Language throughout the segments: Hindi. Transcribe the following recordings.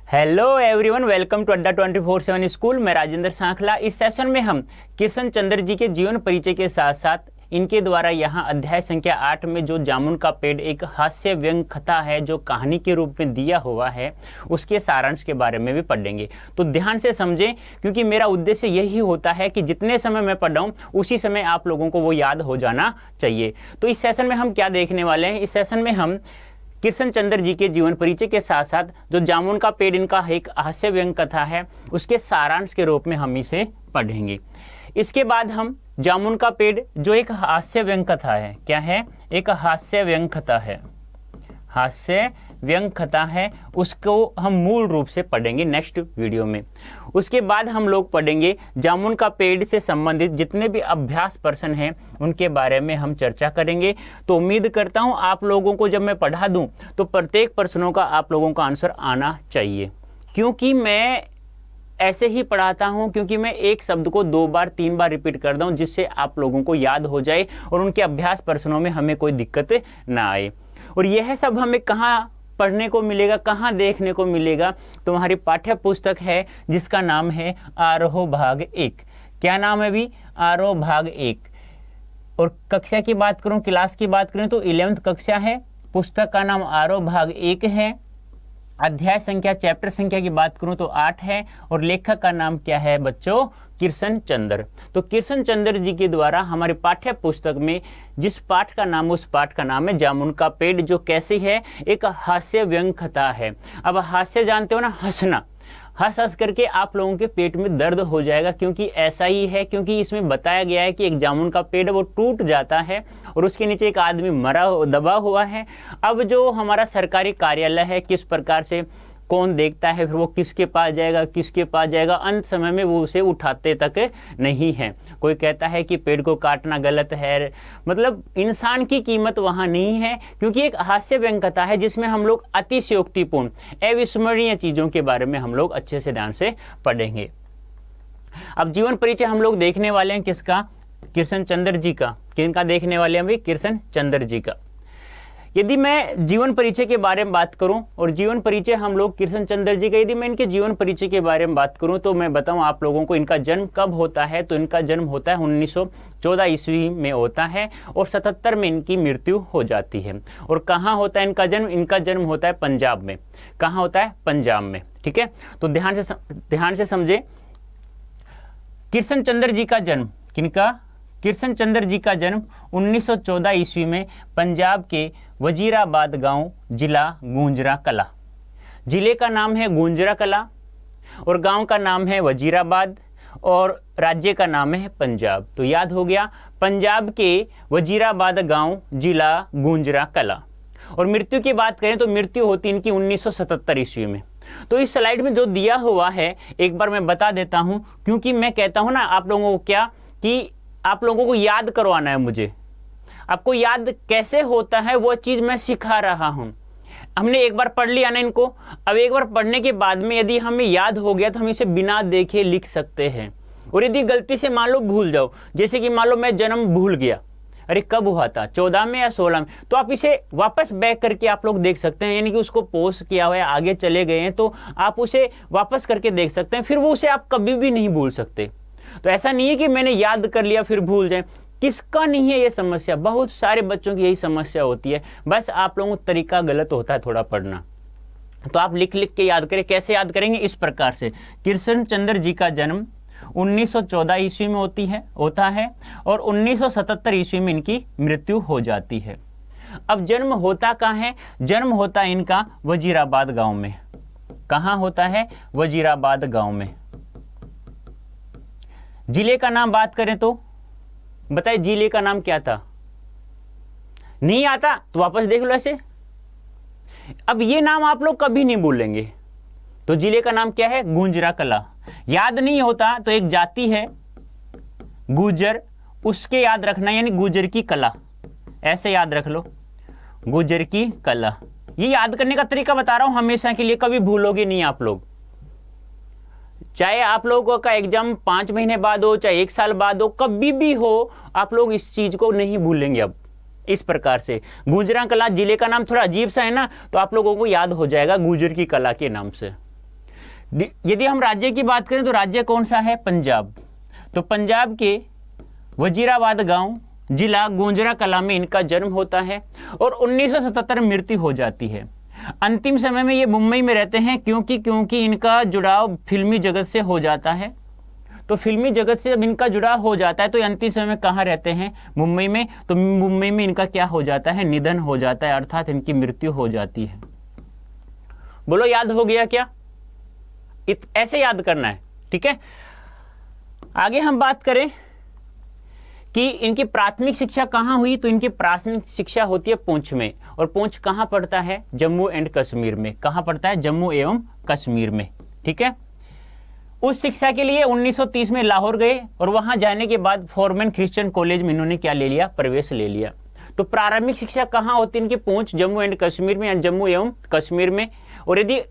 हेलो एवरीवन, वेलकम टू अड्डा 24/7 स्कूल। मैं राजेंद्र सांखला। इस सेशन में हम किशन चंद्र जी के जीवन परिचय के साथ साथ इनके द्वारा यहाँ अध्याय संख्या 8 में जो जामुन का पेड़ एक हास्य व्यंग कथा है जो कहानी के रूप में दिया हुआ है, उसके सारांश के बारे में भी पढ़ेंगे। तो ध्यान से समझें, क्योंकि मेरा उद्देश्य यही होता है कि जितने समय मैं पढ़ रहा हूँ उसी समय आप लोगों को वो याद हो जाना चाहिए। तो इस सेशन में हम क्या देखने वाले हैं? इस सेशन में हम किशन चंद्र जी के जीवन परिचय के साथ साथ जो जामुन का पेड़ इनका एक हास्य व्यंग कथा है उसके सारांश के रूप में हम इसे पढ़ेंगे। इसके बाद हम जामुन का पेड़ जो एक हास्य व्यंग कथा है, क्या है? एक हास्य व्यंग कथा है, हास्य व्यंग कथा है, उसको हम मूल रूप से पढ़ेंगे नेक्स्ट वीडियो में। उसके बाद हम लोग पढ़ेंगे जामुन का पेड़ से संबंधित जितने भी अभ्यास प्रश्न हैं उनके बारे में हम चर्चा करेंगे। तो उम्मीद करता हूं आप लोगों को जब मैं पढ़ा दूं तो प्रत्येक प्रश्नों का आप लोगों का आंसर आना चाहिए, क्योंकि मैं ऐसे ही पढ़ाता हूं, क्योंकि मैं एक शब्द को 2 बार 3 बार रिपीट करता हूं जिससे आप लोगों को याद हो जाए और उनके अभ्यास प्रश्नों में हमें कोई दिक्कत ना आए। और यह सब हमें कहाँ पढ़ने को मिलेगा, कहाँ देखने को मिलेगा? तो हमारी पाठ्य पुस्तक है जिसका नाम है आरोह भाग 1। क्या नाम है अभी? आरोह भाग 1। और कक्षा की बात करूं, क्लास की बात करें तो 11th कक्षा है। पुस्तक का नाम आरोह भाग 1 है। अध्याय संख्या, चैप्टर संख्या की बात करूं तो 8 है। और लेखक का नाम क्या है बच्चों? किशन चंद्र। तो किशन चंद्र जी के द्वारा हमारे पाठ्य पुस्तक में जिस पाठ का नाम, उस पाठ का नाम है जामुन का पेड़, जो कैसी है? एक हास्य व्यंग कथा है। अब हास्य जानते हो ना, हंसना। हंस हंस करके आप लोगों के पेट में दर्द हो जाएगा, क्योंकि ऐसा ही है। क्योंकि इसमें बताया गया है कि एक जामुन का पेड़ वो टूट जाता है और उसके नीचे एक आदमी दबा हुआ है। अब जो हमारा सरकारी कार्यालय है, किस प्रकार से कौन देखता है, फिर वो किसके पास जाएगा, किसके पास जाएगा, अंत समय में वो उसे उठाते तक नहीं है। कोई कहता है कि पेड़ को काटना गलत है, मतलब इंसान की कीमत वहाँ नहीं है, क्योंकि एक हास्य व्यंग कथा है जिसमें हम लोग अतिशयोक्तिपूर्ण, अविस्मरणीय चीज़ों के बारे में हम लोग अच्छे से ध्यान से पढ़ेंगे। अब जीवन परिचय हम लोग देखने वाले हैं किसका? किशन चंद्र जी का। किनका देखने वाले हैं अभी? किशन चंद्र जी का। यदि मैं जीवन परिचय के बारे में बात करूं, और जीवन परिचय हम लोग किशन चंद्र जी का, यदि मैं इनके जीवन परिचय के बारे में बात करूं तो मैं बताऊं आप लोगों को इनका जन्म कब होता है। तो इनका जन्म होता है 1914 ईस्वी में होता है और 77 में इनकी मृत्यु हो जाती है। और कहाँ होता है इनका जन्म? इनका जन्म होता है पंजाब में। कहाँ होता है? पंजाब में। ठीक है, तो ध्यान से समझे। किशन चंद्र जी का जन्म, किनका? किशन चंद्र जी का जन्म 1914 ईस्वी में पंजाब के वजीराबाद गांव, जिला गुंजरा कला। जिले का नाम है गुंजरा कला और गांव का नाम है वजीराबाद और राज्य का नाम है पंजाब। तो याद हो गया, पंजाब के वजीराबाद गांव, जिला गुंजरा कला। और मृत्यु की बात करें तो मृत्यु होती इनकी 1977 ईस्वी में। तो इस स्लाइड में जो दिया हुआ है एक बार मैं बता देता हूं, क्योंकि मैं कहता हूं ना आप लोगों को क्या, कि आप लोगों को याद करवाना है मुझे। आपको याद कैसे होता है वो चीज़ मैं सिखा रहा हूं। हमने एक बार पढ़ लिया ना इनको, अब एक बार पढ़ने के बाद में यदि हमें याद हो गया तो हम इसे बिना देखे लिख सकते हैं। और यदि गलती से मान लो भूल जाओ, जैसे कि मान लो मैं जन्म भूल गया, अरे कब हुआ था, 14 में या 16 में, तो आप इसे वापस बैक करके आप लोग देख सकते हैं। यानी कि उसको पोस्ट किया हुआ है, आगे चले गए हैं तो आप उसे वापस करके देख सकते हैं, फिर वो उसे आप कभी भी नहीं भूल सकते। तो ऐसा नहीं है कि मैंने याद कर लिया फिर भूल जाए। किसका नहीं है ये समस्या? बहुत सारे बच्चों की यही समस्या होती है, बस आप लोगों का तरीका गलत होता है थोड़ा पढ़ना। तो आप लिख लिख के याद करें। कैसे याद करेंगे? इस प्रकार से। किशन चंद्र जी का जन्म 1914 ईस्वी में होता है और 1977 ईस्वी में इनकी मृत्यु हो जाती है। अब जन्म होता कहाँ है? जन्म होता है इनका वजीराबाद गांव में। कहाँ होता है? वजीराबाद गांव में। जिले का नाम बात करें तो बताइए, जिले का नाम क्या था? नहीं आता तो वापस देख लो ऐसे। अब ये नाम आप लोग कभी नहीं भूलेंगे। तो जिले का नाम क्या है? गुंजरा कला। याद नहीं होता तो एक जाति है गुजर, उसके याद रखना, यानी गुजर की कला, ऐसे याद रख लो, गुजर की कला। ये याद करने का तरीका बता रहा हूं हमेशा के लिए, कभी भूलोगे नहीं आप लोग। चाहे आप लोगों का एग्जाम 5 महीने बाद हो, चाहे 1 साल बाद हो, कभी भी हो, आप लोग इस चीज को नहीं भूलेंगे। अब इस प्रकार से गुजरा कला, जिले का नाम थोड़ा अजीब सा है ना, तो आप लोगों को याद हो जाएगा गुजर की कला के नाम से। यदि हम राज्य की बात करें तो राज्य कौन सा है? पंजाब। तो पंजाब के वजीराबाद गांव, जिला गोंजरा कला में इनका जन्म होता है और 1977 में मृत्यु हो जाती है। अंतिम समय में ये मुंबई में रहते हैं क्योंकि इनका जुड़ाव फिल्मी जगत से हो जाता है। तो फिल्मी जगत से जब इनका जुड़ाव हो जाता है तो अंतिम समय में कहाँ रहते हैं? मुंबई में। तो मुंबई में इनका क्या हो जाता है? निधन हो जाता है, अर्थात इनकी मृत्यु हो जाती है। बोलो याद हो गया क्या? ऐसे याद करना है, ठीक है। आगे हम बात करें कि इनकी प्राथमिक शिक्षा कहाँ हुई, तो इनकी प्राथमिक शिक्षा होती है पुंछ में। और पुंछ कहाँ पड़ता है? जम्मू एंड कश्मीर में। कहाँ पड़ता है? जम्मू एवं कश्मीर में, ठीक है। उस शिक्षा के लिए 1930 में लाहौर गए और वहां जाने के बाद फॉरमैन क्रिश्चियन कॉलेज में इन्होंने क्या ले लिया? प्रवेश ले लिया। तो प्रारंभिक शिक्षा कहाँ होती है इनकी? पुंछ, जम्मू एंड कश्मीर में या जम्मू एवं कश्मीर में। और यदि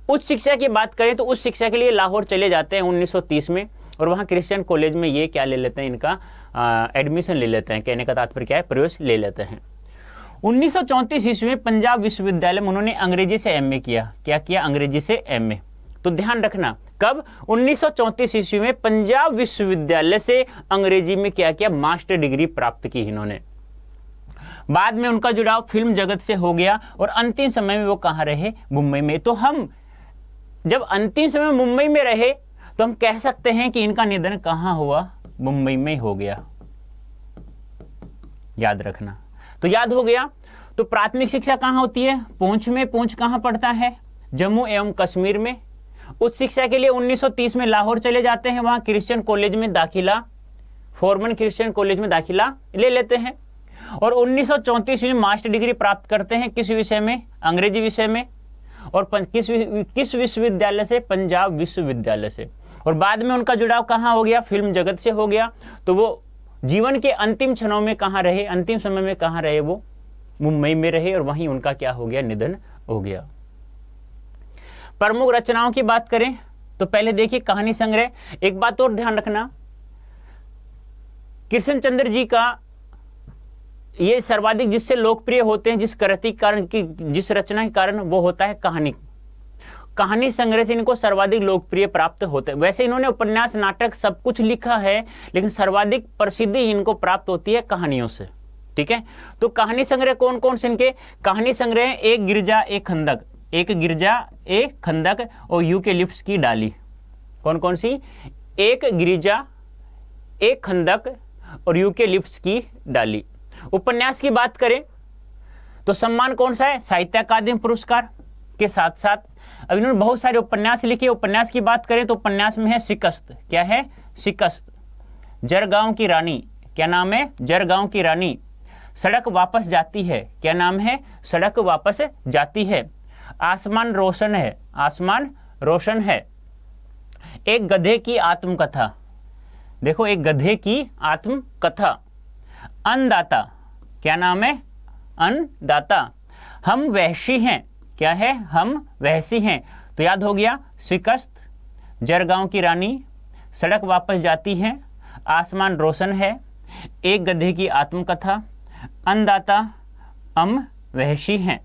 उच्च शिक्षा की बात करें तो उच्च शिक्षा के लिए लाहौर चले जाते हैं 1930 में और वहाँ क्रिश्चियन कॉलेज में ये क्या ले लेते हैं? इनका एडमिशन ले लेते हैं। कहने का तात्पर्य क्या है? प्रवेश ले लेते हैं। 1934 ईस्वी में पंजाब विश्वविद्यालय में उन्होंने अंग्रेजी से एमए किया। क्या किया? अंग्रेजी से एमए। तो ध्यान रखना, कब? 1934 ईस्वी में पंजाब विश्वविद्यालय से अंग्रेजी में क्या किया? मास्टर डिग्री प्राप्त की इन्होंने। बाद में उनका जुड़ाव फिल्म जगत से हो गया और अंतिम समय में वो कहाँ रहे? मुंबई में। तो हम जब अंतिम समय मुंबई में रहे तो हम कह सकते हैं कि इनका निधन कहाँ हुआ? मुंबई में हो गया। याद रखना। तो याद हो गया। तो प्राथमिक शिक्षा कहाँ होती है? पुंछ में। पुंछ कहाँ पड़ता है? जम्मू एवं कश्मीर में। उच्च शिक्षा के लिए 1930 में लाहौर चले जाते हैं, वहां क्रिश्चियन कॉलेज में दाखिला, फॉरमैन क्रिश्चियन कॉलेज में दाखिला ले लेते हैं और 1934 में मास्टर डिग्री प्राप्त करते हैं। किस विषय में? अंग्रेजी विषय में। और किस विश्वविद्यालय से? पंजाब विश्वविद्यालय से। और बाद में उनका जुड़ाव कहाँ हो गया? फिल्म जगत से हो गया। तो वो जीवन के अंतिम क्षणों में कहाँ रहे? अंतिम समय में कहाँ रहे? वो मुंबई में रहे और वहीं उनका क्या हो गया? निधन हो गया। प्रमुख रचनाओं की बात करें तो पहले देखिए कहानी संग्रह। एक बात और ध्यान रखना, कृष्ण चंद्र जी का ये सर्वाधिक जिससे लोकप्रिय होते हैं, जिस कृति कारण की, जिस रचना के कारण, वो होता है कहानी। कहानी संग्रह से इनको सर्वाधिक लोकप्रिय प्राप्त होते हैं। वैसे इन्होंने उपन्यास, नाटक सब कुछ लिखा है, लेकिन सर्वाधिक प्रसिद्धि इनको प्राप्त होती है कहानियों से, ठीक है। तो कहानी संग्रह कौन कौन से इनके? कहानी संग्रह एक गिरजा एक खंदक, एक गिरजा एक खंदक और यूकेलिप्टस की डाली। कौन कौन सी? एक गिरजा एक खंदक और यूकेलिप्टस की डाली। उपन्यास की बात करें तो सम्मान कौन सा है? साहित्य अकादमी पुरस्कार के साथ साथ अब इन्होंने बहुत सारे उपन्यास लिखे। उपन्यास की बात करें तो उपन्यास में है शिकस्त। क्या है? शिकस्त। जरगांव की रानी। क्या नाम है? जरगांव की रानी। सड़क वापस जाती है। क्या नाम है? सड़क वापस जाती है। आसमान रोशन है। आसमान रोशन है। एक गधे की आत्मकथा। देखो, एक गधे की आत्मकथा। अन्नदाता। क्या नाम है? अन्नदाता। हम वहशी हैं। क्या है? हम वहशी हैं। तो याद हो गया, शिकस्त, जरगांव की रानी, सड़क वापस जाती है, आसमान रोशन है, एक गधे की आत्मकथा, अन्नदाता, हम वहशी हैं।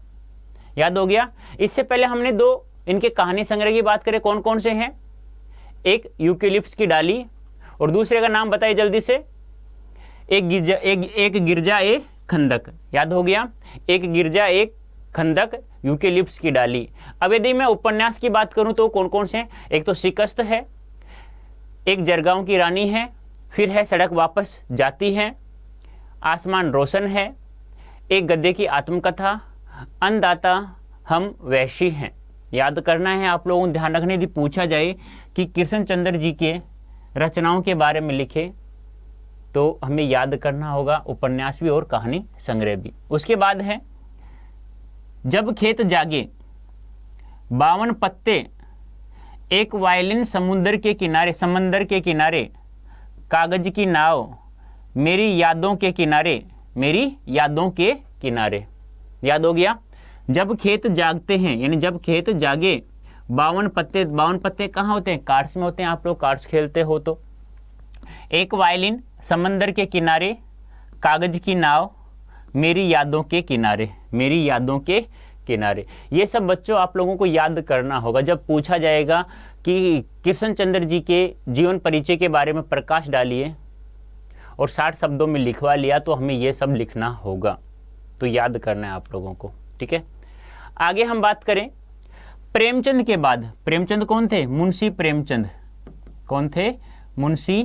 याद हो गया। इससे पहले हमने दो इनके कहानी संग्रह की बात करें, कौन कौन से हैं? एक यूकेलिप्टस की डाली और दूसरे का नाम बताइए जल्दी से। एक गिरजा एक खंदक। याद हो गया, एक गिरजा एक खंदक, यूकेलिप्टस की डाली। अब यदि मैं उपन्यास की बात करूं तो कौन कौन से हैं? एक तो शिकस्त है, एक जरगांव की रानी है, फिर है सड़क वापस जाती है, आसमान रोशन है, एक गधे की आत्मकथा, अन्नदाता, हम वहशी हैं। याद करना है आप लोगों को, ध्यान रखने यदि पूछा जाए कि कृष्ण चंद्र जी के रचनाओं के बारे में लिखे तो हमें याद करना होगा उपन्यास भी और कहानी संग्रह भी। उसके बाद है जब खेत जागे, 52 पत्ते, एक वायलिन, समंदर के किनारे, कागज की नाव, मेरी यादों के किनारे, मेरी यादों के किनारे। याद हो गया। जब खेत जागते हैं यानी जब खेत जागे, 52 पत्ते। 52 पत्ते कहाँ होते हैं? कार्ड्स में होते हैं। आप लोग कार्ड्स खेलते हो तो। एक वायलिन, समंदर के किनारे, कागज की नाव, मेरी यादों के किनारे, मेरी यादों के किनारे। ये सब बच्चों आप लोगों को याद करना होगा। जब पूछा जाएगा कि कृष्ण चंद्र जी के जीवन परिचय के बारे में प्रकाश डालिए और 60 शब्दों में लिखवा लिया, तो हमें ये सब लिखना होगा। तो याद करना है आप लोगों को, ठीक है। आगे हम बात करें प्रेमचंद के बाद। प्रेमचंद कौन थे? मुंशी प्रेमचंद। कौन थे? मुंशी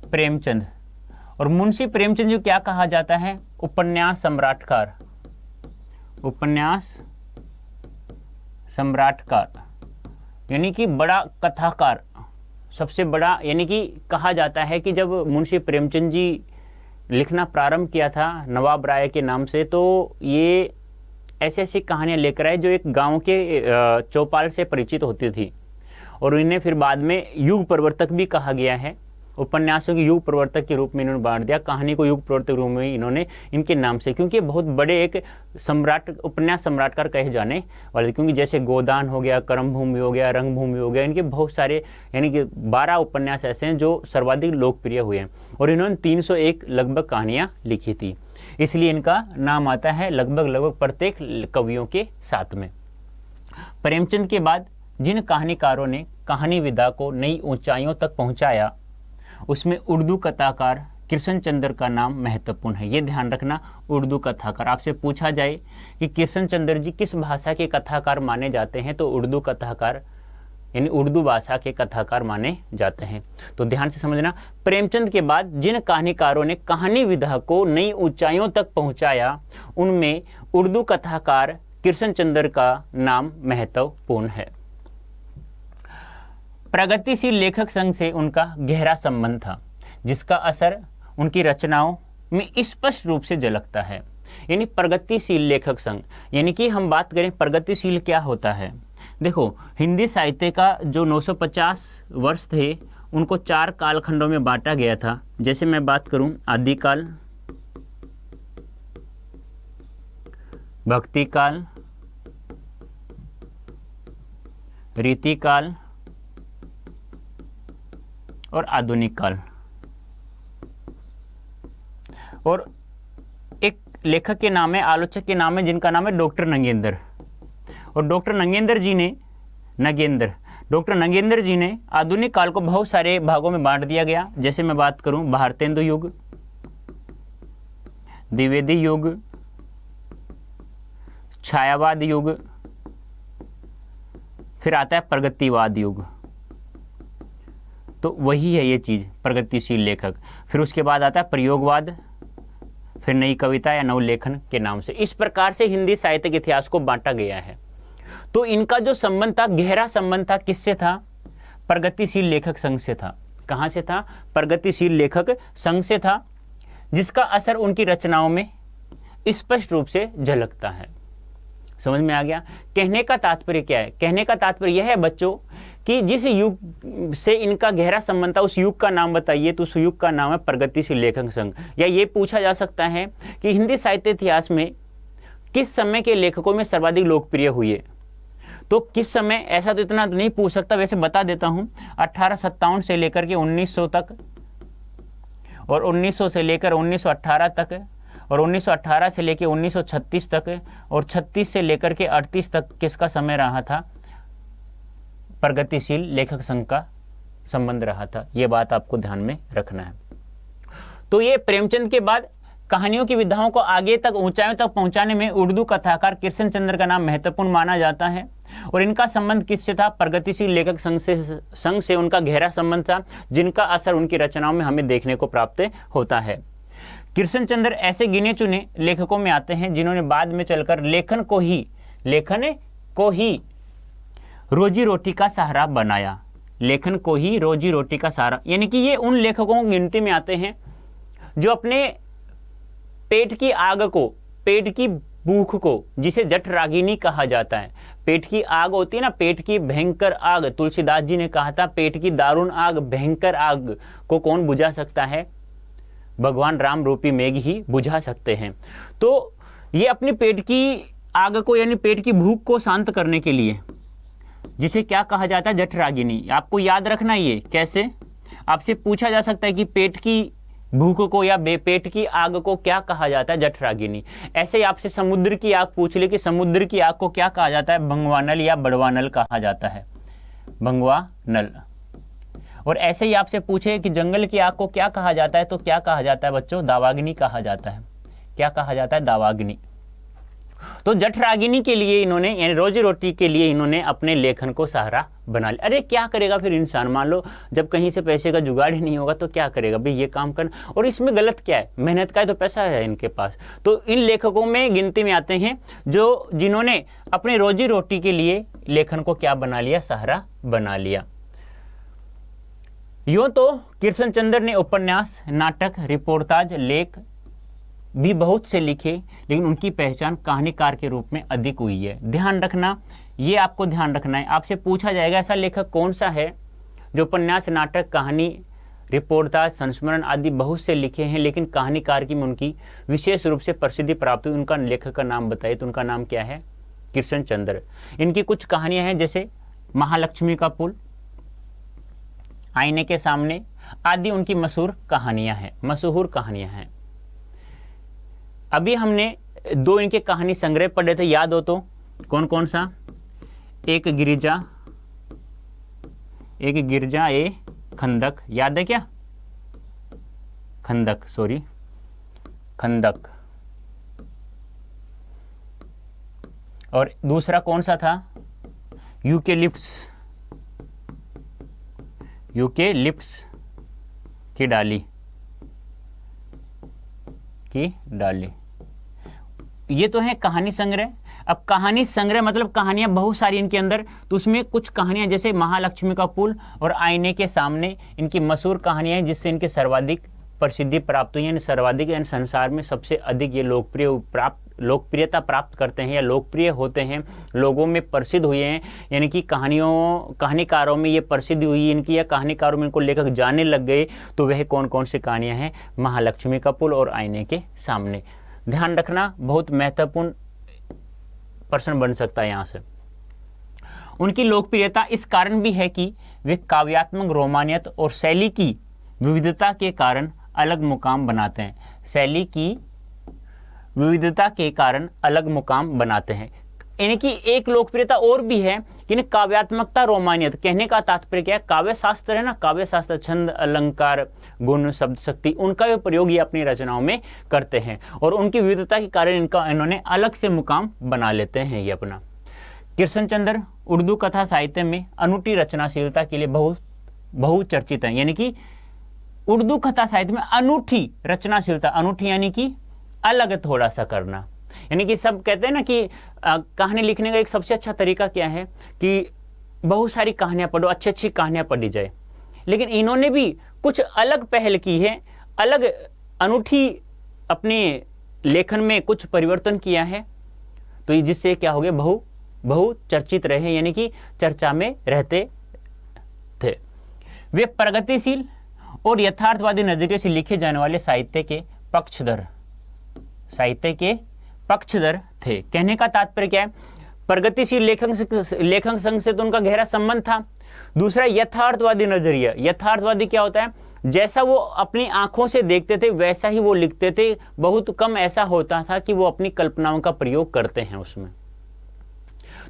प्रेमचंद। और मुंशी प्रेमचंद जो क्या कहा जाता है? उपन्यास सम्राटकार। उपन्यास सम्राटकार यानी कि बड़ा कथाकार, सबसे बड़ा, यानी कि कहा जाता है कि जब मुंशी प्रेमचंद जी लिखना प्रारंभ किया था नवाब राय के नाम से, तो ये ऐसी ऐसी कहानियाँ लेकर आए जो एक गांव के चौपाल से परिचित होती थी, और इन्हें फिर बाद में युग प्रवर्तक भी कहा गया है। उपन्यासों के युग प्रवर्तक के रूप में इन्होंने बांट दिया, कहानी को युग प्रवर्तक रूप में इन्होंने इनके नाम से, क्योंकि बहुत बड़े एक सम्राट, उपन्यास सम्राटकार कहे जाने वाले, क्योंकि जैसे गोदान हो गया, कर्मभूमि हो गया, रंगभूमि हो गया, इनके बहुत सारे यानी कि 12 उपन्यास ऐसे हैं जो सर्वाधिक लोकप्रिय हुए हैं, और इन्होंने 301 लगभग कहानियाँ लिखी थी, इसलिए इनका नाम आता है लगभग प्रत्येक कवियों के साथ में। प्रेमचंद के बाद जिन कहानीकारों ने कहानी विधा को नई ऊंचाइयों तक पहुंचाया, उसमें उर्दू कथाकार कृष्ण चंद्र का नाम महत्वपूर्ण है। ये ध्यान रखना, उर्दू कथाकार। आपसे पूछा जाए कि कृष्ण चंद्र जी किस भाषा के कथाकार माने जाते हैं, तो उर्दू कथाकार यानी उर्दू भाषा के कथाकार माने जाते हैं। तो ध्यान से समझना, प्रेमचंद के बाद जिन कहानीकारों ने कहानी विधा को नई ऊंचाइयों तक पहुंचाया, उनमें उर्दू कथाकार कृष्ण चंद्र का नाम महत्वपूर्ण है। प्रगतिशील लेखक संघ से उनका गहरा संबंध था, जिसका असर उनकी रचनाओं में स्पष्ट रूप से झलकता है। यानी प्रगतिशील लेखक संघ, यानी कि हम बात करें प्रगतिशील क्या होता है। देखो, हिंदी साहित्य का जो 950 वर्ष थे, उनको 4 कालखंडों में बांटा गया था। जैसे मैं बात करूं आदिकाल, भक्तिकाल, रीतिकाल और आधुनिक काल। और एक लेखक के नाम है, आलोचक के नाम है, जिनका नाम है डॉक्टर नगेंद्र। और डॉक्टर नगेंद्र जी ने आधुनिक काल को बहुत सारे भागों में बांट दिया गया। जैसे मैं बात करूं भारतेंदु युग, द्विवेदी युग, छायावाद युग, फिर आता है प्रगतिवाद युग। तो वही है ये चीज़, प्रगतिशील लेखक। फिर उसके बाद आता है प्रयोगवाद, फिर नई कविता या नवलेखन के नाम से। इस प्रकार से हिंदी साहित्य के इतिहास को बांटा गया है। तो इनका जो संबंध था, गहरा संबंध था, किससे था? प्रगतिशील लेखक संघ से था। कहाँ से था? प्रगतिशील लेखक संघ से था, जिसका असर उनकी रचनाओं में स्पष्ट रूप से झलकता है। समझ में आ गया? कहने का तात्पर्य क्या है? कहने का तात्पर्य यह है बच्चों कि जिस युग से इनका गहरा संबंध था, उस युग का नाम बताइए, तो उस युग का नाम है प्रगतिशील लेखक संघ। या ये पूछा जा सकता है कि हिंदी साहित्य इतिहास में किस समय के लेखकों में सर्वाधिक लोकप्रिय हुए। तो किस समय, ऐसा तो इतना नहीं पूछ सकता, वैसे बता देता हूँ। 1857 से लेकर के 1900 तक, और 1900 से लेकर 1918 तक, और 1918 से लेकर 1936 तक, और 36 से लेकर के 38 तक किसका समय रहा था? प्रगतिशील लेखक संघ का संबंध रहा था। यह बात आपको ध्यान में रखना है। तो ये प्रेमचंद के बाद कहानियों की विधाओं को आगे तक, ऊंचाइयों तक पहुंचाने में उर्दू कथाकार कृष्ण चंद्र का नाम महत्वपूर्ण माना जाता है। और इनका संबंध किससे था? प्रगतिशील लेखक संघ से उनका गहरा संबंध था, जिनका असर उनकी रचनाओं में हमें देखने को प्राप्त होता है। कृष्ण चंद्र ऐसे गिने चुने लेखकों में आते हैं जिन्होंने बाद में चलकर लेखन को ही रोजी रोटी का सहारा बनाया। लेखन को ही रोजी रोटी का सहारा, यानी कि ये उन लेखकों की गिनती में आते हैं जो अपने पेट की आग को, पेट की भूख को, जिसे जठरागिनी कहा जाता है, पेट की आग होती है ना, पेट की भयंकर आग, तुलसीदास जी ने कहा था पेट की दारुण आग, भयंकर आग को कौन बुझा सकता है? भगवान राम रूपी मेघ ही बुझा सकते हैं। तो ये अपनी पेट की आग को, यानी पेट की भूख को शांत करने के लिए, जिसे क्या कहा जाता है? जठरागिनी। आपको याद रखना ये कैसे, आपसे पूछा जा सकता है कि पेट की भूख को या बेपेट की आग को क्या कहा जाता है? जठराग्नि। ऐसे ही आपसे समुद्र की आग पूछ ले कि समुद्र की आग को क्या कहा जाता है? भंगवानल या बड़वानल कहा जाता है, भंगवानल। और ऐसे ही आपसे पूछे कि जंगल की आग को क्या कहा जाता है, तो क्या कहा जाता है बच्चों? दावाग्नि कहा जाता है। क्या कहा जाता है? दावाग्नि। तो जठराग्नि के लिए इन्होंने, यानी रोजी रोटी के लिए इन्होंने अपने लेखन को सहारा बना लिया। अरे क्या करेगा फिर इंसान, मान लो जब कहीं से पैसे का जुगाड़ ही नहीं होगा तो क्या करेगा भाई, ये काम करना। और इसमें गलत क्या है? मेहनत का है तो पैसा है इनके पास। तो इन लेखकों में गिनती में आते हैं जो जिन्होंने अपने रोजी रोटी के लिए लेखन को क्या बना लिया? सहारा बना लिया। यूं तो कृष्ण चंद्र ने उपन्यास, नाटक, रिपोर्टाज, लेख भी बहुत से लिखे, लेकिन उनकी पहचान कहानीकार के रूप में अधिक हुई है। ध्यान रखना, ये आपको ध्यान रखना है। आपसे पूछा जाएगा ऐसा लेखक कौन सा है जो उपन्यास, नाटक, कहानी, रिपोर्टाज, संस्मरण आदि बहुत से लिखे हैं, लेकिन कहानीकार की में उनकी विशेष रूप से प्रसिद्धि प्राप्त हुई। उनका लेखक का नाम बताइए। तो उनका नाम क्या है? कृष्ण चंद्र। इनकी कुछ कहानियां हैं जैसे महालक्ष्मी का पुल, आईने के सामने आदि उनकी मशहूर कहानियां हैं। अभी हमने 2 इनके कहानी संग्रह पढ़े थे, याद हो तो? कौन कौन सा? एक गिरजा ए खंदक, याद है क्या? खंदक। और दूसरा कौन सा था? यूकेलिप्स की डाली। ये तो है कहानी संग्रह। अब कहानी संग्रह मतलब कहानियां बहुत सारी इनके अंदर, तो उसमें कुछ कहानियां जैसे महालक्ष्मी का पुल और आईने के सामने इनकी मशहूर कहानियां हैं, जिससे इनके सर्वाधिक प्रसिद्धि प्राप्त हुई है। सर्वाधिक यानी संसार में सबसे अधिक ये लोकप्रियता प्राप्त करते हैं या लोकप्रिय होते हैं, लोगों में प्रसिद्ध हुए हैं। यानी कि कहानीकारों में ये प्रसिद्धि हुई इनकी, या कहानीकारों में इनको लेखक जाने लग गए। तो वह कौन कौन सी कहानियां हैं? महालक्ष्मी का पुल और आईने के सामने। ध्यान रखना, बहुत महत्वपूर्ण प्रश्न बन सकता है यहाँ से। उनकी लोकप्रियता इस कारण भी है कि वे काव्यात्मक रोमानियत और शैली की विविधता के कारण अलग मुकाम बनाते हैं। शैली की विविधता के कारण अलग मुकाम बनाते हैं। यानी कि एक लोकप्रियता और भी है कि काव्यात्मकता, रोमानियत, कहने का तात्पर्य क्या है? काव्य शास्त्र है ना, काव्य शास्त्र, छंद, अलंकार, गुण, शब्द शक्ति, उनका भी प्रयोग ये अपनी रचनाओं में करते हैं। और उनकी विविधता के कारण इन्होंने अलग से मुकाम बना लेते हैं ये अपना। कृष्णचंद्र उर्दू कथा साहित्य में अनूठी रचनाशीलता के लिए बहुचर्चित है। यानी कि उर्दू कथा साहित्य में अनूठी रचनाशीलता, अनूठी यानी कि अलग थोड़ा सा करना। यानी कि सब कहते हैं ना कि कहानी लिखने का एक सबसे अच्छा तरीका क्या है कि बहुत सारी कहानियां पढ़ो, अच्छी कहानियां पढ़ी जाए। लेकिन इन्होंने भी कुछ अलग पहल की है, अलग अनूठी अपने लेखन में कुछ परिवर्तन किया है। तो जिससे क्या हो गया, बहुचर्चित रहे, यानी कि चर्चा में रहते थे। वे प्रगतिशील और यथार्थवादी नजरिए से लिखे जाने वाले साहित्य के पक्षधर थे। कहने का तात्पर्य क्या है? प्रगतिशील लेखक संघ से तो उनका गहरा संबंध था। दूसरा, यथार्थवादी नजरिया। यथार्थवादी क्या होता है? जैसा वो अपनी आंखों से देखते थे वैसा ही वो लिखते थे। बहुत कम ऐसा होता था कि वो अपनी कल्पनाओं का प्रयोग करते हैं उसमें।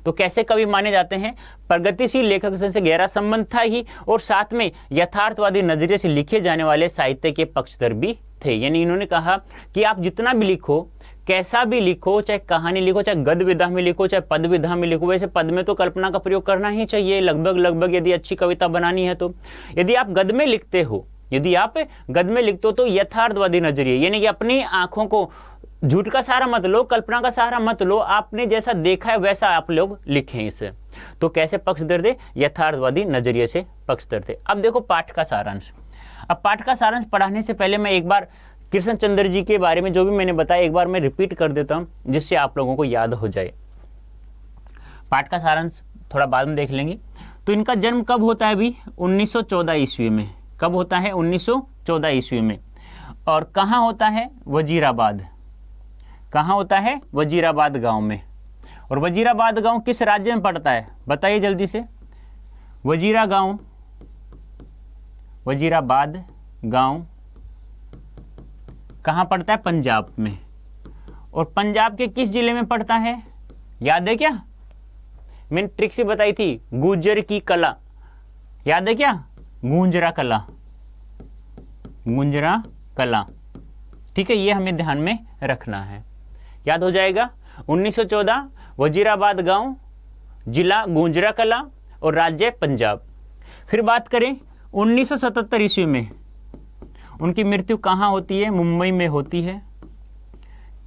तो कैसे कवि माने जाते हैं? प्रगतिशील लेखक से गहरा संबंध था ही, और साथ में यथार्थवादी नजरिए से लिखे जाने वाले साहित्य के पक्षधर भी थे। यानी इन्होंने कहा कि आप जितना भी लिखो, कैसा भी लिखो, चाहे कहानी लिखो, चाहे गद्य विधा में लिखो, चाहे पद विधा में लिखो, वैसे पद में तो कल्पना का प्रयोग करना ही चाहिए लगभग, यदि अच्छी कविता बनानी है तो। यदि आप गद्य में लिखते हो तो यथार्थवादी नजरिए, यानी कि अपनी आंखों को झूठ का सहारा मत लो, कल्पना का सहारा मत लो, आपने जैसा देखा है वैसा आप लोग लिखें इसे। तो कैसे पक्षधर थे? यथार्थवादी नजरिए से पक्षधर थे। अब देखो पाठ का सारांश। अब पाठ का सारांश पढ़ाने से पहले मैं एक बार कृष्ण चंद्र जी के बारे में जो भी मैंने बताया एक बार मैं रिपीट कर देता हूं, जिससे आप लोगों को याद हो जाए। पाठ का सारांश थोड़ा बाद में देख लेंगे। तो इनका जन्म कब होता है? अभी 1914 ईस्वी में। कब होता है? 1914 ईस्वी में। और कहाँ होता है? वजीराबाद। कहाँ होता है? वजीराबाद गांव में। और वजीराबाद गांव किस राज्य में पड़ता है? बताइए जल्दी से। वजीराबाद गांव कहाँ पड़ता है? पंजाब में। और पंजाब के किस जिले में पड़ता है? याद है क्या? मैंने ट्रिक से बताई थी, गुर्जर की कला, याद है क्या? गुंजरा कला, गुंजरा कला। ठीक है, ये हमें ध्यान में रखना है, याद हो जाएगा। 1914 वजीराबाद गांव, जिला गुंजरा कला और राज्य पंजाब। फिर बात करें 1977 ईस्वी में उनकी मृत्यु कहाँ होती है? मुंबई में होती है।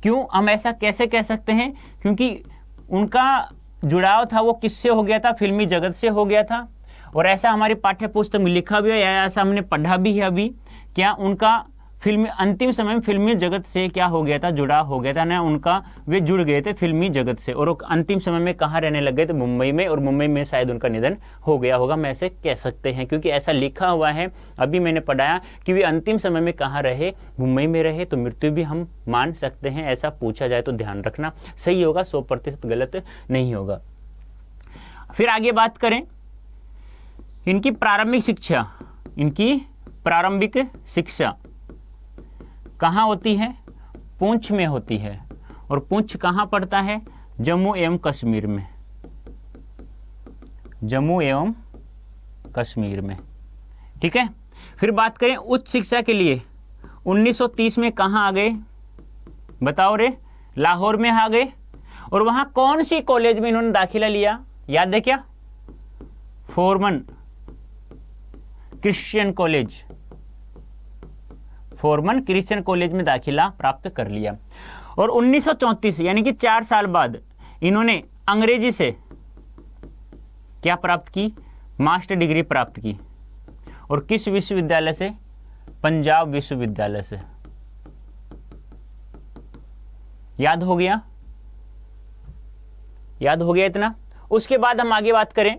क्यों हम ऐसा कैसे कह सकते हैं? क्योंकि उनका जुड़ाव था वो किससे हो गया था? फिल्मी जगत से हो गया था। और ऐसा हमारी पाठ्य पुस्तक में लिखा भी है या ऐसा हमने पढ़ा भी है अभी, क्या उनका फिल्मी अंतिम समय में फिल्मी जगत से क्या हो गया था? जुड़ाव हो गया था ना उनका, वे जुड़ गए थे फिल्मी जगत से। और अंतिम समय में कहाँ रहने लग गए थे? मुंबई में। और मुंबई में शायद उनका निधन हो गया होगा, हम ऐसे कह सकते हैं, क्योंकि ऐसा लिखा हुआ है। अभी मैंने पढ़ाया कि वे अंतिम समय में कहाँ रहे? मुंबई में रहे। तो मृत्यु भी हम मान सकते हैं, ऐसा पूछा जाए तो ध्यान रखना, सही होगा, 100% गलत नहीं होगा। फिर आगे बात करें इनकी प्रारंभिक शिक्षा, इनकी प्रारंभिक शिक्षा कहाँ होती है? पुंछ में होती है। और पुंछ कहाँ पड़ता है? जम्मू एवं कश्मीर में, जम्मू एवं कश्मीर में। ठीक है, फिर बात करें उच्च शिक्षा के लिए 1930 में कहाँ आ गए? बताओ रे, लाहौर में आ गए। और वहाँ कौन सी कॉलेज में इन्होंने दाखिला लिया? याद है क्या? Foreman Christian college, Foreman Christian college में दाखिला प्राप्त कर लिया। और 1934 यानी कि 4 साल बाद इन्होंने अंग्रेजी से क्या प्राप्त की? मास्टर डिग्री प्राप्त की। और किस विश्वविद्यालय से? पंजाब विश्वविद्यालय से। याद हो गया? याद हो गया इतना? उसके बाद हम आगे बात करें,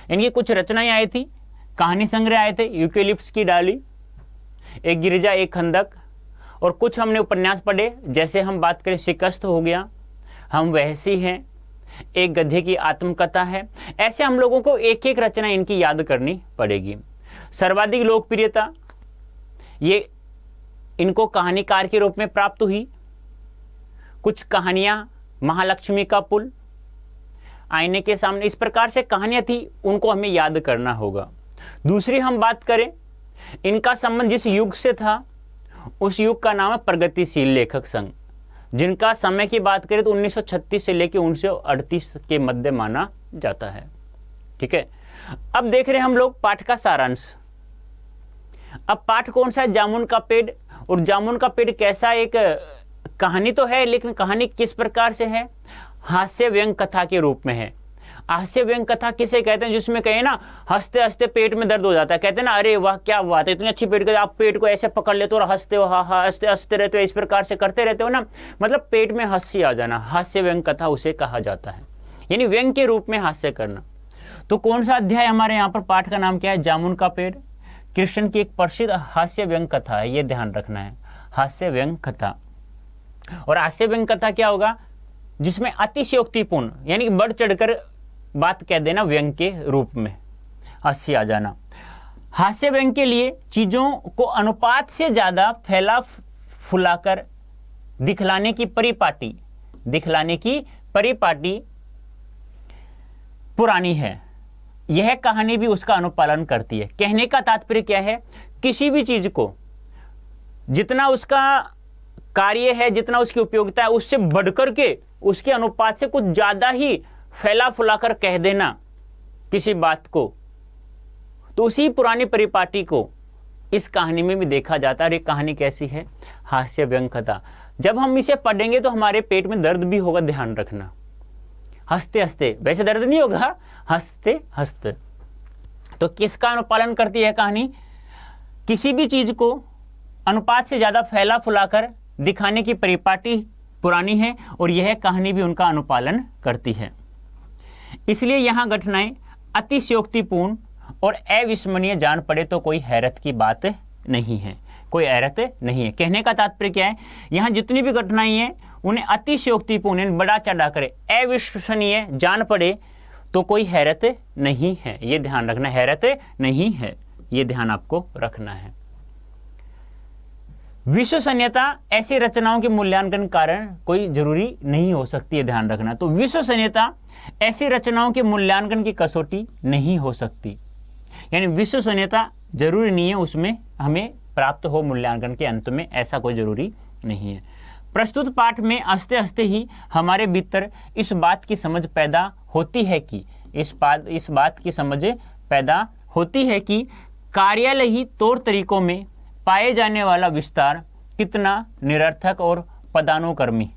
इनकी कुछ रचनाएं आई थी, कहानी संग्रह आए थे, यूकेलिप्टस की डाली, एक गिरिजा एक खंदक, और कुछ हमने उपन्यास पढ़े, जैसे हम बात करें शिकस्त हो गया, हम वहसी हैं, एक गधे की आत्मकथा है। ऐसे हम लोगों को एक एक रचना इनकी याद करनी पड़ेगी। सर्वाधिक लोकप्रियता ये इनको कहानीकार के रूप में प्राप्त हुई। कुछ कहानियां, महालक्ष्मी का पुल, आईने के सामने, इस प्रकार से कहानियां थी, उनको हमें याद करना होगा। दूसरी हम बात करें, इनका संबंध जिस युग से था उस युग का नाम है प्रगतिशील लेखक संघ, जिनका समय की बात करें तो 1936 से लेकर 1938 के मध्य माना जाता है। ठीक है, अब देख रहे हैं हम लोग पाठ का सारांश। अब पाठ कौन सा है? जामुन का पेड़। और जामुन का पेड़ कैसा, एक कहानी तो है, लेकिन कहानी किस प्रकार से है? हास्य व्यंग कथा के रूप में है। हास्य व्यंग कथा किसे कहते हैं? जिसमें कहे ना हंसते हंसते पेट में दर्द हो जाता है, कहते हैं ना अरे वाह क्या बात है, इतनी अच्छी पेट, आप पेट को ऐसे पकड़ लेते हो और हंसते हो, हाँ हंसते हंसते रहते हो, इस प्रकार से करते रहते हो ना, मतलब पेट में हंसी आ जाना, हास्य व्यंग कथा उसे कहा जाता है, यानी व्यंग के रूप में हास्य करना। तो कौन सा अध्याय हमारे यहाँ पर? पाठ का नाम क्या है? जामुन का पेड़। कृष्ण की एक प्रसिद्ध हास्य व्यंग कथा है, ये ध्यान रखना है, हास्य व्यंग कथा। और हास्य व्यंग कथा क्या होगा? जिसमें अतिशयोक्तिपूर्ण यानी बढ़ चढ़कर बात कह देना, व्यंग के रूप में हंसी आ जाना। हास्य व्यंग के लिए चीजों को अनुपात से ज्यादा फैला फुलाकर दिखलाने की परिपाटी पुरानी है। यह कहानी भी उसका अनुपालन करती है। कहने का तात्पर्य क्या है? किसी भी चीज को जितना उसका कार्य है, जितना उसकी उपयोगिता है, उससे बढ़कर के उसके अनुपात से कुछ ज्यादा ही फैला फुलाकर कह देना किसी बात को, तो उसी पुरानी परिपाटी को इस कहानी में भी देखा जाता है। और ये कहानी कैसी है? हास्य व्यंग कथा। जब हम इसे पढ़ेंगे तो हमारे पेट में दर्द भी होगा, ध्यान रखना। हंसते हंसते, वैसे दर्द नहीं होगा, हंसते हंसते। तो किसका अनुपालन करती है कहानी? किसी भी चीज को अनुपात से ज्यादा फैला फुलाकर दिखाने की परिपाटी पुरानी है, और यह कहानी भी उनका अनुपालन करती है। इसलिए यहां घटनाएं अतिशयोक्तिपूर्ण और अविस्मरणीय जान पड़े तो कोई हैरत की बात नहीं है, कोई हैरत नहीं है। कहने का तात्पर्य क्या है? यहां जितनी भी घटनाएं हैं उन्हें अतिशयोक्तिपूर्ण, बड़ा चढ़ा करे, अविश्वसनीय जान पड़े तो कोई हैरत नहीं है, ये ध्यान रखना, हैरत नहीं है, ये ध्यान आपको रखना है। विश्वसनीयता ऐसी रचनाओं के मूल्यांकन कारण कोई जरूरी नहीं हो सकती है, ध्यान रखना। तो विश्वसनीयता ऐसी रचनाओं के मूल्यांकन की कसौटी नहीं हो सकती, यानी विश्वसनीयता जरूरी नहीं है उसमें हमें प्राप्त हो मूल्यांकन के अंत में, ऐसा कोई जरूरी नहीं है। प्रस्तुत पाठ में हंसते हंसते ही हमारे भीतर इस बात की समझ पैदा होती है कि इस बात की समझ पैदा होती है कि कार्यालयी तौर तरीकों में पाए जाने वाला विस्तार कितना निरर्थक और पदानुक्रमी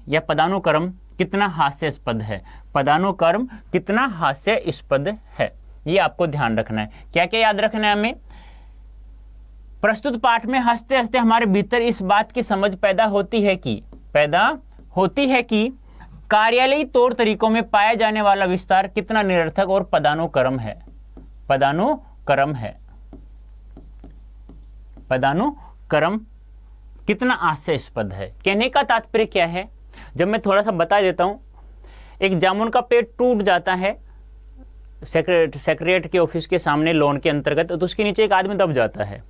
या पदानुक्रम कितना हास्यास्पद है, पदानुक्रम कितना हास्यास्पद है, ये आपको ध्यान रखना है। क्या क्या याद रखना है हमें? प्रस्तुत पाठ में हंसते हंसते हमारे भीतर इस बात की समझ पैदा होती है कि कार्यालयी तौर तरीकों में पाया जाने वाला विस्तार कितना निरर्थक और पदानुक्रम कितना हास्यास्पद है। कहने का तात्पर्य क्या है, जब मैं थोड़ा सा बता देता हूं। एक जामुन का पेड़ टूट जाता है सेक्रेटरी के ऑफिस के सामने लोन के अंतर्गत, तो उसके नीचे एक आदमी दब जाता है,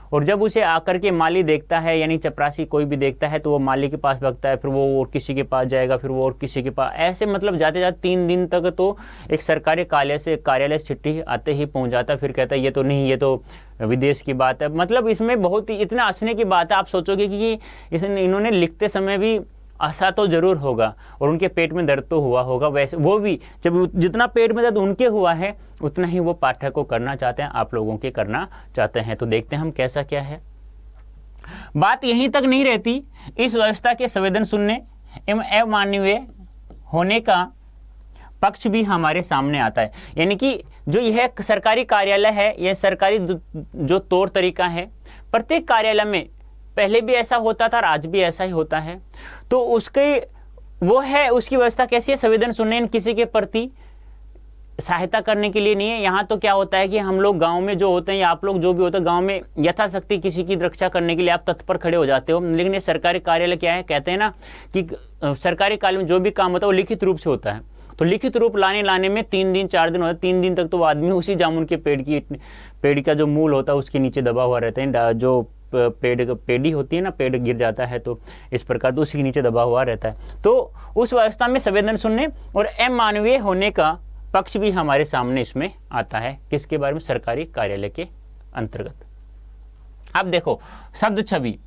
और जब उसे आकर के माली देखता है, यानी चपरासी कोई भी देखता है, तो वो माली के पास भागता है, फिर वो और किसी के पास जाएगा, फिर वो और किसी के पास, ऐसे मतलब जाते जाते 3 दिन तक तो एक सरकारी कार्यालय से चिट्ठी आते ही पहुंच जाता है। फिर कहता है ये तो नहीं, ये तो विदेश की बात है। मतलब इसमें बहुत ही इतना हंसने की बात है, आप सोचोगे कि इन्होंने लिखते समय भी हंसा तो जरूर होगा और उनके पेट में दर्द तो हुआ होगा, वैसे वो भी जब जितना पेट में दर्द उनके हुआ है उतना ही वो पाठक को करना चाहते हैं, आप लोगों के करना चाहते हैं। तो देखते हैं हम कैसा क्या है। बात यहीं तक नहीं रहती, इस व्यवस्था के संवेदन सुनने एवं अमानवीय होने का पक्ष भी हमारे सामने आता है। यानी कि जो यह सरकारी कार्यालय है, यह सरकारी जो तौर तरीका है, प्रत्येक कार्यालय में पहले भी ऐसा होता था और आज भी ऐसा ही होता है। तो उसकी व्यवस्था कैसी है? संवेदन सुनने, किसी के प्रति सहायता करने के लिए नहीं है। यहाँ तो क्या होता है कि हम लोग गांव में जो होते हैं, या आप लोग जो भी होते हैं गांव में, यथाशक्ति किसी की रक्षा करने के लिए आप तत्पर खड़े हो जाते हो। लेकिन ये सरकारी कार्यालय क्या है, कहते हैं ना कि सरकारी कार्यालय में जो भी काम होता है वो लिखित रूप से होता है। तो लिखित रूप लाने में 3 दिन 4 दिन होता है। 3 दिन तक तो वो आदमी उसी जामुन के पेड़ का जो मूल होता है उसके नीचे दबा हुआ रहता है। जो पेड़ी होती है ना, पेड़ गिर जाता है तो इस प्रकार तो उसी के नीचे दबा हुआ रहता है। तो उस व्यवस्था में संवेदन सुनने और अमानवीय होने का पक्ष भी हमारे सामने इसमें आता है। किसके बारे में? सरकारी कार्यालय के अंतर्गत। अब देखो शब्द छवि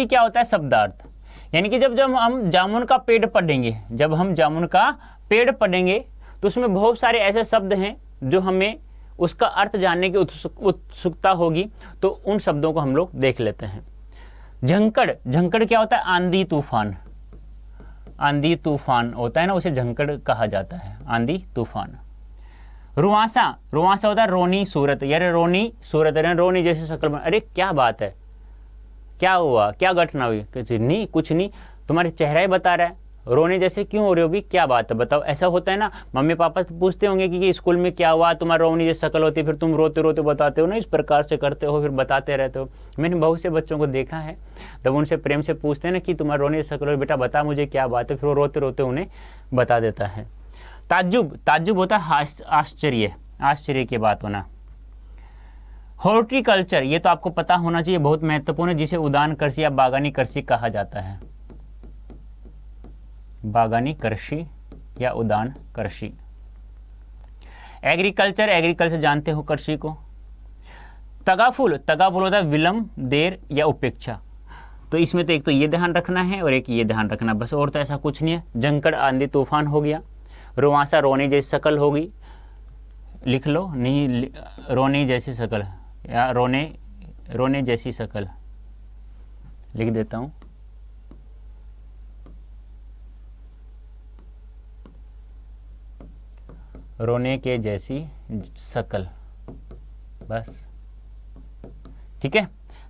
क्या होता है? शब्दार्थ। यानी कि जब हम जामुन का पेड़ पढ़ेंगे तो उसमें बहुत सारे ऐसे शब्द हैं जो हमें उसका अर्थ जानने की उत्सुकता होगी, तो उन शब्दों को हम लोग देख लेते हैं। झंकड़ क्या होता है? आंधी तूफान होता है ना, उसे झंकड़ कहा जाता है, आंधी तूफान। रुआंसा होता है रोनी सूरत, यार रोनी सूरत, रोनी जैसे शक्ल में। अरे क्या बात है, क्या हुआ, क्या घटना हुई? नहीं, कुछ नहीं, तुम्हारे चेहरा ही बता रहा है। रोने जैसे क्यों हो रहे हो भी, क्या बात है बताओ? ऐसा होता है ना, मम्मी पापा तो पूछते होंगे कि स्कूल में क्या हुआ, तुम्हारा रोनी जैसी शक्ल होती है, फिर तुम रोते रोते बताते हो ना, इस प्रकार से करते हो, फिर बताते रहते हो। मैंने बहुत से बच्चों को देखा है, तब उनसे प्रेम से पूछते हैं ना कि तुम्हारा रोनी जैसी शक्ल हो, बेटा बता मुझे क्या बात है, फिर वो रोते रोते उन्हें बता देता है। ताज्जुब होता है आश्चर्य की बात होना। हॉर्टिकल्चर, ये तो आपको पता होना चाहिए, बहुत महत्वपूर्ण है, जिसे उद्यान कृषि या बागानी कृषि कहा जाता है। बागानी कृषि या उद्यान कृषि। एग्रीकल्चर जानते हो कृषि को। तगाफुल होता है विलंब, देर या उपेक्षा। तो इसमें तो एक तो ये ध्यान रखना है और एक ये ध्यान रखना, बस, और तो ऐसा कुछ नहीं है। झंकड़ आंधी तूफान हो गया। रुआंसा रोने जैसी शक्ल होगी, लिख लो, नहीं रोने जैसी शक्ल या रोने जैसी शक्ल लिख देता हूं। रोने के जैसी शक्ल, बस ठीक है।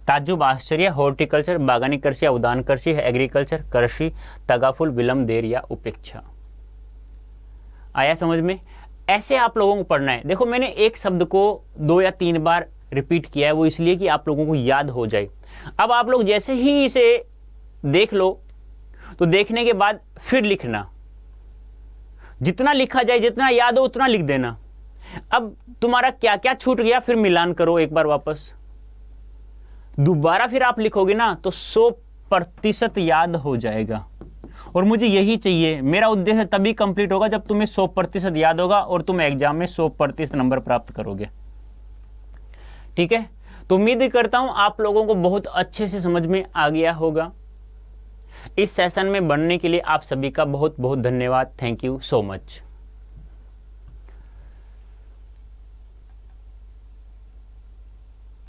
ताज्जुब, आश्चर्य, हॉर्टिकल्चर, बागानी कृषि या उद्यान कृषि, एग्रीकल्चर कृषि, तगाफुल, विलंब, देर या उपेक्षा। आया समझ में? ऐसे आप लोगों को पढ़ना है। देखो मैंने एक शब्द को 2 या 3 बार रिपीट किया है, वो इसलिए कि आप लोगों को याद हो जाए। अब आप लोग जैसे ही इसे देख लो तो देखने के बाद फिर लिखना, जितना लिखा जाए, जितना याद हो उतना लिख देना। अब तुम्हारा क्या क्या छूट गया फिर मिलान करो एक बार वापस। दोबारा फिर आप लिखोगे ना तो 100% याद हो जाएगा। और मुझे यही चाहिए, मेरा उद्देश्य तभी कंप्लीट होगा जब तुम्हें 100% याद होगा और तुम एग्जाम में 100% नंबर प्राप्त करोगे। ठीक है, तो उम्मीद करता हूं आप लोगों को बहुत अच्छे से समझ में आ गया होगा। इस सेशन में बनने के लिए आप सभी का बहुत बहुत धन्यवाद। Thank you so much.